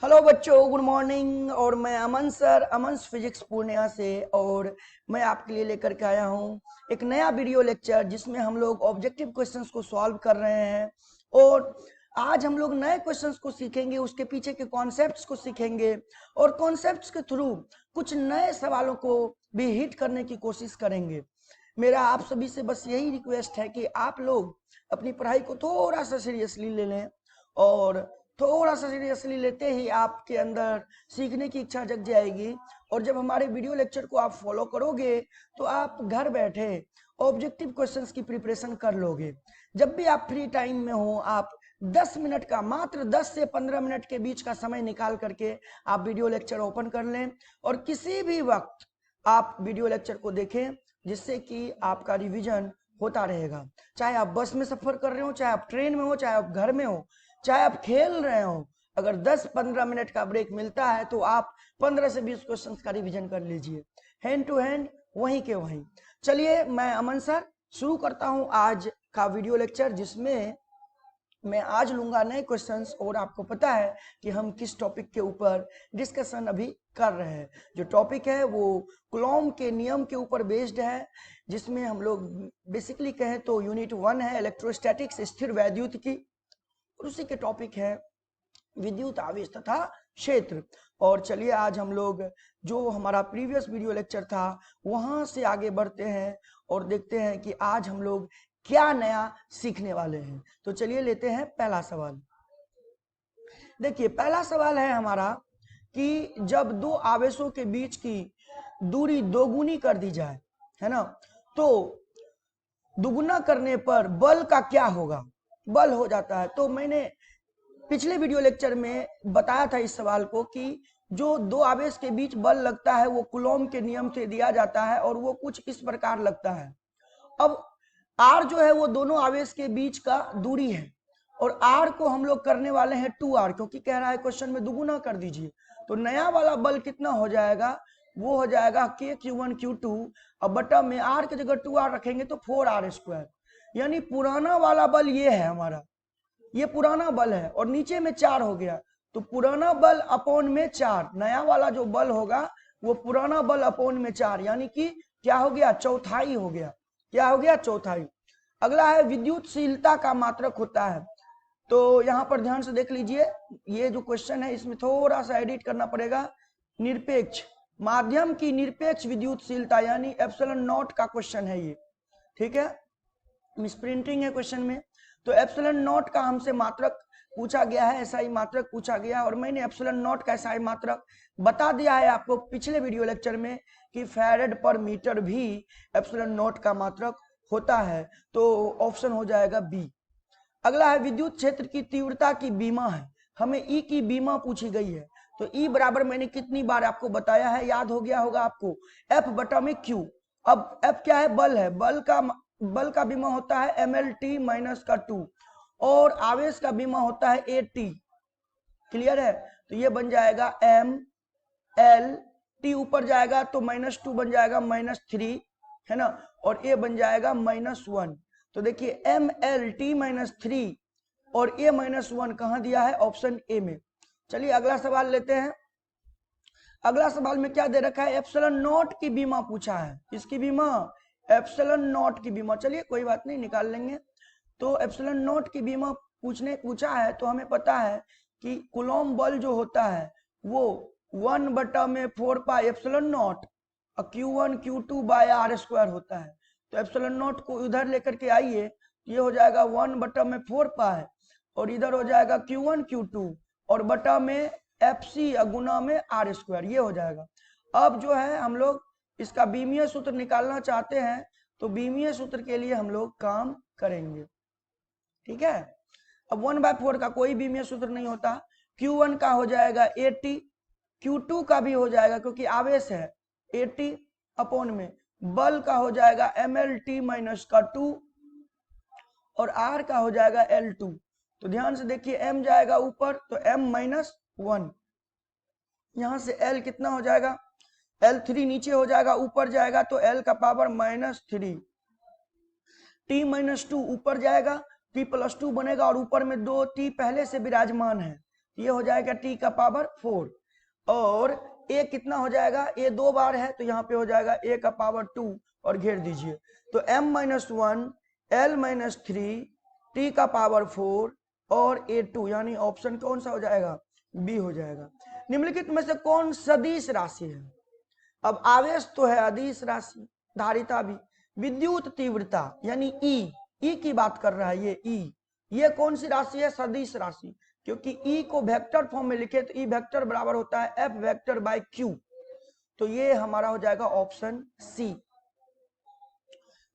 Hello बच्चों, good morning. और मैं अमन सर, अमन फिजिक्स पूर्णिया से। और मैं आपके लिए लेकर के आया हूँ एक नया वीडियो लेक्चर जिसमें हम लोग ऑब्जेक्टिव क्वेश्चंस को सॉल्व कर रहे हैं। और आज हम लोग नए क्वेश्चंस को सीखेंगे, उसके पीछे के कॉन्सेप्ट्स को सीखेंगे और कॉन्सेप्ट्स के थ्रू कुछ नए सवालों को भी हिट करने की कोशिश करेंगे। मेरा आप सभी से बस यही रिक्वेस्ट है कि आप लोग अपनी पढ़ाई को थोड़ा सा सीरियसली ले लें, और थोड़ा सा सीरियसली लेते ही आपके अंदर सीखने की इच्छा जग जाएगी। और जब हमारे वीडियो लेक्चर को आप फॉलो करोगे तो आप घर बैठे ऑब्जेक्टिव क्वेश्चंस की प्रिपरेशन कर लोगे। जब भी आप फ्री टाइम में हो, आप 10 मिनट का, मात्र 10 से 15 मिनट के बीच का समय निकाल करके आप वीडियो लेक्चर ओपन कर लें और किसी भी वक्त आप वीडियो लेक्चर को देखें, जिससे कि आपका रिवीजन होता रहेगा। चाहे आप बस में सफर कर रहे हो, चाहे आप ट्रेन में हो, चाहे आप घर में हो, चाहे आप खेल रहे हो, अगर 10-15 मिनट का ब्रेक मिलता है तो आप 15 से 20 क्वेश्चन का रिवीजन कर लीजिए, हैंड टू हैंड, वहीं के वहीं। चलिए, मैं अमन सर शुरू करता हूं आज का वीडियो लेक्चर, जिसमें मैं आज लूंगा नए क्वेश्चंस। और आपको पता है कि हम किस टॉपिक के ऊपर डिस्कशन अभी कर रहे हैं। जो टॉपिक है वो कूलॉम के नियम के ऊपर बेस्ड है, जिसमें हम लोग बेसिकली कहें तो यूनिट 1 है इलेक्ट्रोस्टैटिक्स, स्थिर वैद्युत की, और उसी के टॉपिक है विद्युत आवेश तथा क्षेत्र। और चलिए, आज हम लोग जो हमारा प्रीवियस वीडियो लेक्चर था वहां से आगे बढ़ते हैं और देखते हैं कि आज हम लोग क्या नया सीखने वाले हैं। तो चलिए लेते हैं पहला सवाल। देखिए, पहला सवाल है हमारा कि जब दो आवेशों के बीच की दूरी दोगुनी कर दी जाए, है ना, तो दुगुना करने पर बल का क्या होगा। बल हो जाता है। तो मैंने पिछले वीडियो लेक्चर में बताया था इस सवाल को कि जो दो आवेश के बीच बल लगता है वो कूलॉम के नियम से दिया जाता है, और वो कुछ इस प्रकार लगता है। अब आर जो है वो दोनों आवेश के बीच का दूरी है, और आर को हम लोग करने वाले हैं 2r, क्योंकि कह रहा है क्वेश्चन में दुगुना कर दीजिए। तो नया वाला बल कितना हो जाएगा, वो हो जाएगा k q1 q2। अब बटा में आर की जगह 2r रखेंगे तो 4r²। यानी पुराना वाला बल ये है हमारा, ये पुराना बल है, और नीचे में 4 हो गया। तो पुराना बल अपॉन में 4, नया वाला जो बल होगा वो पुराना बल अपॉन में 4, यानी कि क्या हो गया, चौथाई हो गया। क्या हो गया, चौथाई। अगला है विद्युतशीलता का मात्रक होता है। तो यहां पर ध्यान से देख लीजिए, ये जो क्वेश्चन है इसमें थोड़ा सा एडिट करना पड़ेगा। निरपेक्ष माध्यम की निरपेक्ष विद्युतशीलता यानी एप्सिलॉन नॉट का क्वेश्चन है ये, ठीक है। मिसप्रिंटिंग है क्वेश्चन में। तो एप्सिलॉन नॉट का हमसे मात्रक पूछा गया है, एसआई मात्रक पूछा गया, और मैंने एप्सिलॉन नॉट का एसआई मात्रक बता दिया है आपको पिछले वीडियो लेक्चर में कि फैराड पर मीटर भी एप्सिलॉन नॉट का मात्रक होता है। तो ऑप्शन हो जाएगा बी। अगला है विद्युत क्षेत्र की तीव्रता की बीमा है, हमें ई की बीमा पूछी गई है। तो ई बराबर मैंने कितनी बार आपको बताया है, याद हो गया होगा आपको, एफ बटा में क्यू। अब एफ क्या है, बल है, बल का बीमा होता है mlt माइनस का 2, और आवेश का बीमा होता है at। क्लियर है। तो ये बन जाएगा m l t, ऊपर जाएगा तो -2 बन जाएगा -3, है ना, और a बन जाएगा -1। तो देखिए mlt-3 और a -1 कहां दिया है, ऑप्शन ए में। चलिए अगला सवाल लेते हैं। अगला सवाल में क्या दे रखा है, एप्सिलॉन नॉट की बीमा पूछा है। किसकी बीमा, एप्सिलॉन नॉट की बीमा। चलिए कोई बात नहीं, निकाल लेंगे। तो एप्सिलॉन नॉट की बीमा पूछा है, तो हमें पता है कि कूलॉम बल जो होता है वो 1/4 पाई epsilon not Q1 Q2 bye r² होता है। तो एप्सिलॉन नॉट को इधर लेकर के आइए, ये हो जाएगा 1/4 पाई, और इधर हो जाएगा Q1 Q2, और बटा में FC गुना में r², ये हो जाएगा। अब जो है हम लोग इसका बीमीय सूत्र निकालना चाहते हैं, तो बीमीय सूत्र के लिए हम लोग काम करेंगे, ठीक है। अब 1/4 का कोई बीमीय सूत्र नहीं होता। Q1 का हो जाएगा 80, Q2 का भी हो जाएगा क्योंकि आवेश है 80 अपॉन में बल का हो जाएगा mlt माइनस का 2, और r का हो जाएगा L2। तो ध्यान से देखिए, m जाएगा ऊपर तो m-1, यहां से l कितना हो जाएगा, L3 नीचे हो जाएगा, ऊपर जाएगा तो l का पावर -3, t-2 ऊपर जाएगा, t+2 बनेगा, और ऊपर में 2 t पहले से विराजमान है ये हो जाएगा टी का पावर 4, और ए कितना हो जाएगा, ए 2 बार है तो यहाँ पे हो जाएगा ए का पावर 2 और घेर दीजिए। तो m-1 l-3 टी का पावर 4 और a2, यानी ऑप्शन कौन सा हो जाएगा, बी हो जाएगा। निम्नलिखित में से कौन सदिश राशि है? अब आवेश तो है अदिश राशि, धारिता भी, विद्युत तीव्रता यानी ई की बात कर रहा है, ये ई, ये कौन सी राशि है, सदिश राशि, क्योंकि ई को वेक्टर फॉर्म में लिखे तो ई वेक्टर बराबर होता है एफ वेक्टर बाय क्यू, तो ये हमारा हो जाएगा ऑप्शन सी।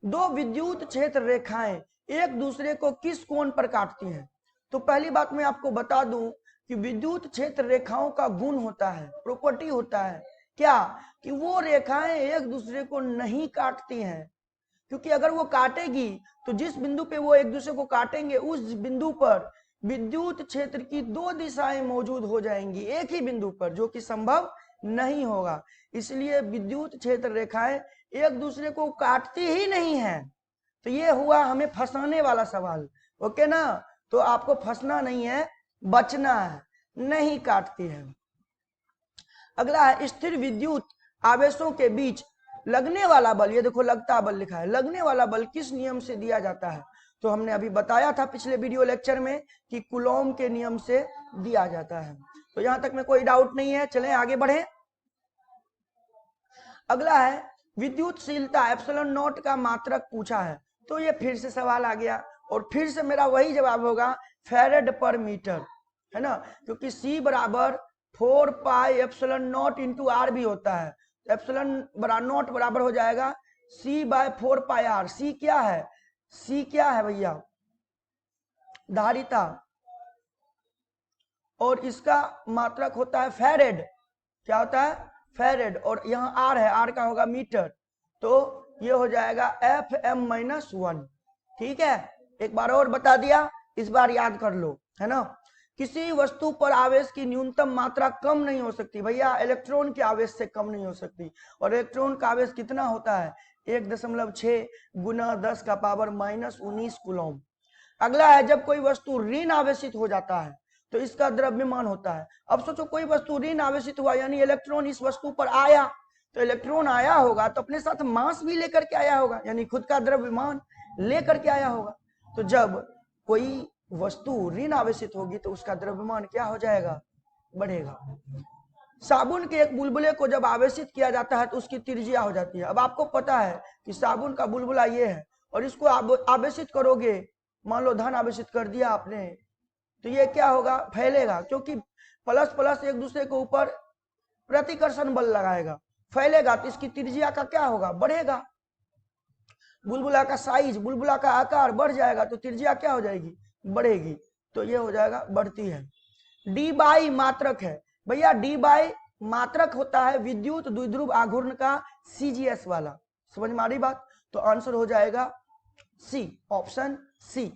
दो विद्युत क्षेत्र रेखाएं एक दूसरे को किस कोण पर काटती हैं? तो पहली बात मैं आपको बता दूं कि विद्युत क्षेत्र रेखाओं का गुण होता है, प्रॉपर्टी होता है क्या, कि वो रेखाएं एक दूसरे को नहीं काटती हैं, क्योंकि अगर वो काटेगी तो जिस बिंदु पे वो एक दूसरे को काटेंगे उस बिंदु पर विद्युत क्षेत्र की दो दिशाएं मौजूद हो जाएंगी एक ही बिंदु पर, जो कि संभव नहीं होगा। इसलिए विद्युत क्षेत्र रेखाएं एक दूसरे को काटती ही नहीं है। तो ये हुआ हमें फंसाने वाला सवाल, ओके ना, तो आपको फंसना नहीं है, बचना है, नहीं काटती है। अगला है स्थिर विद्युत आवेशों के बीच लगने वाला बल, ये देखो लगता बल लिखा है, लगने वाला बल किस नियम से दिया जाता है? तो हमने अभी बताया था पिछले वीडियो लेक्चर में कि कूलॉम के नियम से दिया जाता है। तो यहां तक में कोई डाउट नहीं है, चलें आगे बढ़े। अगला है विद्युतशीलता एप्सिलॉन नॉट का मात्रक पूछा है, तो ये फिर से सवाल आ गया और फिर से मेरा वही जवाब होगा फैरेड पर मीटर, है ना, क्योंकि C बराबर 4 pi epsilon not into R भी होता है, तो एप्सिलॉन नॉट बराबर हो जाएगा C by 4 pi R. C क्या है, C क्या है भैया, धारिता, और इसका मात्रक होता है फैरेड, क्या होता है, फैरेड, और यहाँ आर है, आर का होगा मीटर, तो ये हो जाएगा Fm-1। ठीक है, एक बार और बता दिया, इस बार याद कर लो, है ना। किसी वस्तु पर आवेश की न्यूनतम मात्रा कम नहीं हो सकती भैया, इलेक्ट्रॉन के आवेश से कम नहीं हो सकती, और इलेक्ट्रॉन का आवेश कितना होता है, 1.6 गुना 10 का पावर -19 कूलॉम। अगला है जब कोई वस्तु ऋण आवेशित हो जाता है तो इसका द्रव्यमान होता है। अब सोचो कोई वस्तु ऋण आवेशित हुआ, यानी इलेक्ट्रॉन इस वस्तु पर आया, तो इलेक्ट्रॉन आया होगा तो अपने साथ मास भी लेकर के आया होगा, यानी खुद का द्रव्यमान लेकर के आया होगा। तो जब कोई वस्तु ऋण आवेशित होगी तो उसका द्रव्यमान क्या हो जाएगा, बढ़ेगा। साबुन के एक बुलबुले को जब आवेशित किया जाता है तो उसकी त्रिज्या हो जाती है। अब आपको पता है कि साबुन का बुलबुला ये है, और इसको आवेशित करोगे, मान लो धन आवेशित कर दिया आपने, तो ये क्या होगा, फैलेगा, क्योंकि प्लस प्लस एक दूसरे के ऊपर प्रतिकर्षण बल लगाएगा, फैलेगा, तो इसकी त्रिज्या का क्या होगा, बढ़ेगा। बुलबुला का साइज, बुलबुला का आकार बढ़ जाएगा तो त्रिज्या क्या हो जाएगी, बढ़ेगी, तो ये हो जाएगा बढ़ती है। डी बाई मात्रक है भैया, डी बाई मात्रक होता है विद्युत द्विध्रुव आघूर्ण का CGS वाला, समझ में आ रही बात, तो आंसर हो जाएगा सी, ऑप्शन सी।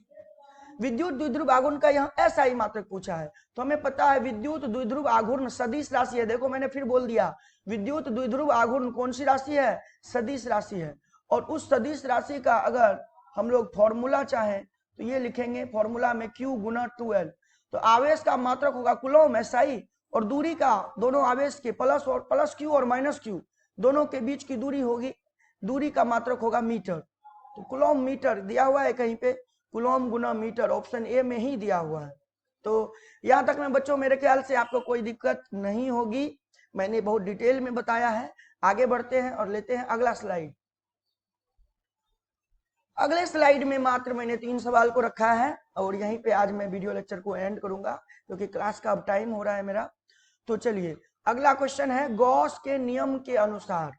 विद्युत द्विध्रुव आघूर्ण का यहाँ SI मात्रक पूछा है, तो हमें पता है विद्युत द्विध्रुव आघूर्ण सदिश राशि है। देखो मैंने फिर बोल दिया, विद्युत द्विध्रुव आघूर्ण कौन सी राशि है, सदिश राशि है, और उस सदिश राशि का अगर हम लोग फॉर्मूला चाहें तो ये लिखेंगे फॉर्मूला में Q गुना 2L, तो आवेश का मात्रक होगा कूलॉम SI, और दूरी का दोनों आवेश के प्लस Q और माइनस Q दोनों के बीच की दूरी होगी, दूरी का मात्रक होगा मीटर, तो कूलॉम मीटर दिया हुआ है कहीं पे, कूलॉम गुना मीटर ऑप्शन ए में ही दिया हुआ है। तो यहां तक में बच्चों मेरे ख्याल से आपको कोई दिक्कत नहीं होगी, मैंने बहुत डिटेल में बताया है। आगे बढ़ते हैं और लेते हैं अगला स्लाइड। अगले स्लाइड में मात्र मैंने 3 सवाल को रखा है और यहीं पे आज मैं वीडियो लेक्चर को एंड करूंगा क्योंकि क्लास का अब टाइम हो रहा है मेरा। तो चलिए अगला क्वेश्चन है, गॉस के नियम के अनुसार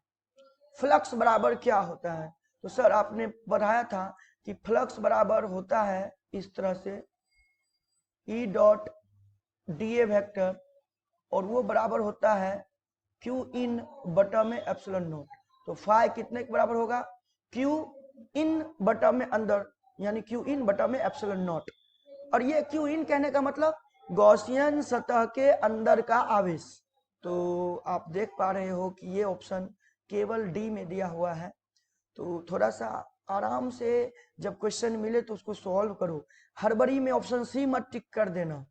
फ्लक्स बराबर क्या होता है? तो सर आपने बताया था कि फ्लक्स बराबर होता है इस तरह से E डॉट dA वेक्टर, और वो बराबर होता है Q इन बटा में एप्सिलॉन नॉट। तो फाई कितने के बराबर होगा, Q इन बटा में अंदर, यानी Q इन बटा में एप्सिलॉन नॉट। और ये Q इन कहने का मतलब गॉसियन सतह के अंदर का आवेश। तो आप देख पा रहे हो कि ये ऑप्शन केवल डी में दिया हुआ है, तो थोड़ा सा आराम से जब क्वेश्चन मिले तो उसको सॉल्व करो, हड़बड़ी में ऑप्शन सी मत टिक कर देना,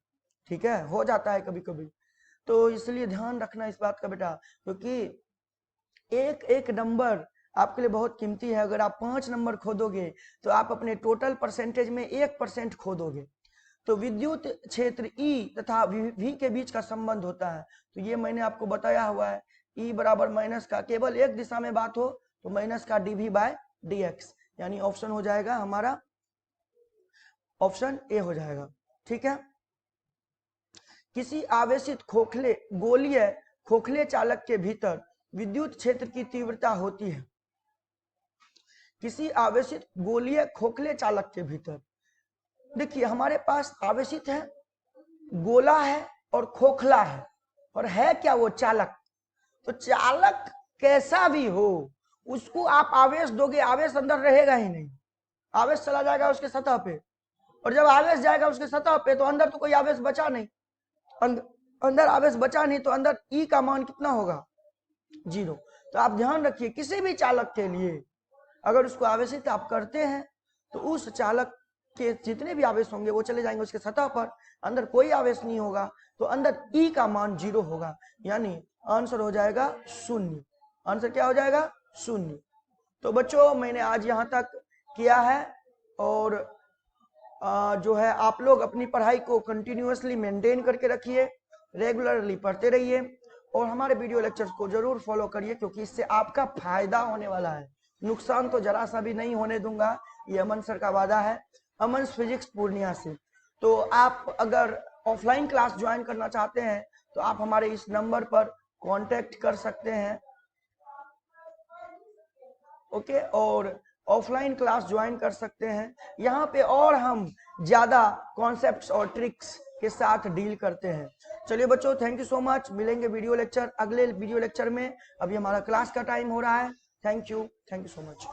ठीक है, हो जाता है कभी कभी, तो इसलिए ध्यान रखना इस बात का बेटा, क्योंकि एक एक नंबर आपके लिए बहुत कीमती है। अगर आप 5 नंबर खोदोगे तो आप अपने टोटल परसेंटेज में 1% खोदोगे। तो विद्युत क्षेत्र ई तथा वी के बीच का संबंध होता है, तो ये मैंने आपको बताया हुआ है। ई बराबर माइनस का, केवल एक दिशा में बात हो तो माइनस का dv बाय dx, यानी ऑप्शन हो जाएगा हमारा, ऑप्शन ए हो जाएगा। ठीक है, किसी आवेशित खोखले गोलीय खोखले चालक के भीतर विद्युत क्षेत्र की तीव्रता होती है। किसी आवेशित गोलीय खोखले चालक के भीतर, देखिए हमारे पास आवेशित है, गोला है और खोखला है, और है क्या वो चालक। तो चालक कैसा भी हो उसको आप आवेश दोगे, आवेश अंदर रहेगा ही नहीं, आवेश चला जाएगा उसके सतह पे, और जब आवेश जाएगा उसके सतह पे तो अंदर तो कोई आवेश बचा नहीं, अंदर आवेश बचा नहीं, तो अंदर ई का मान कितना होगा, 0। तो आप ध्यान रखिए, किसी भी चालक के लिए अगर उसको आवेशित आप करते हैं तो उस चालक के जितने भी आवेश होंगे वो चले जाएंगे उसके सतह पर, अंदर कोई आवेश नहीं होगा, तो अंदर ई का मान 0 होगा, यानी आंसर हो जाएगा 0। आंसर क्या हो जाएगा, 0। तो बच्चों मैंने आज यहाँ तक किया है, और जो है आप लोग अपनी पढ़ाई को कंटिन्यूअसली मेंटेन करके रखिए, रेगुलरली पढ़ते रहिए, और हमारे वीडियो लेक्चर्स को जरूर फॉलो करिए, क्योंकि इससे आपका फायदा होने वाला है, नुकसान तो जरा सा भी नहीं होने दूंगा, ये अमन सर का वादा है, अमन फिजिक्स पूर्णिया से। तो आप अगर ऑफलाइन क्लास ज्वाइन करना चाहते हैं तो आप हमारे इस नंबर पर कांटेक्ट कर सकते हैं, ओके, और ऑफलाइन क्लास ज्वाइन कर सकते हैं। यहाँ पे और हम ज्यादा कॉन्सेप्ट्स और ट्रिक्स के साथ डील करते हैं। चलिए बच्चों, थैंक यू सो मच, मिलेंगे वीडियो लेक्चर, अगले वीडियो लेक्चर में। अभी हमारा क्लास का टाइम हो रहा है। Thank you so much.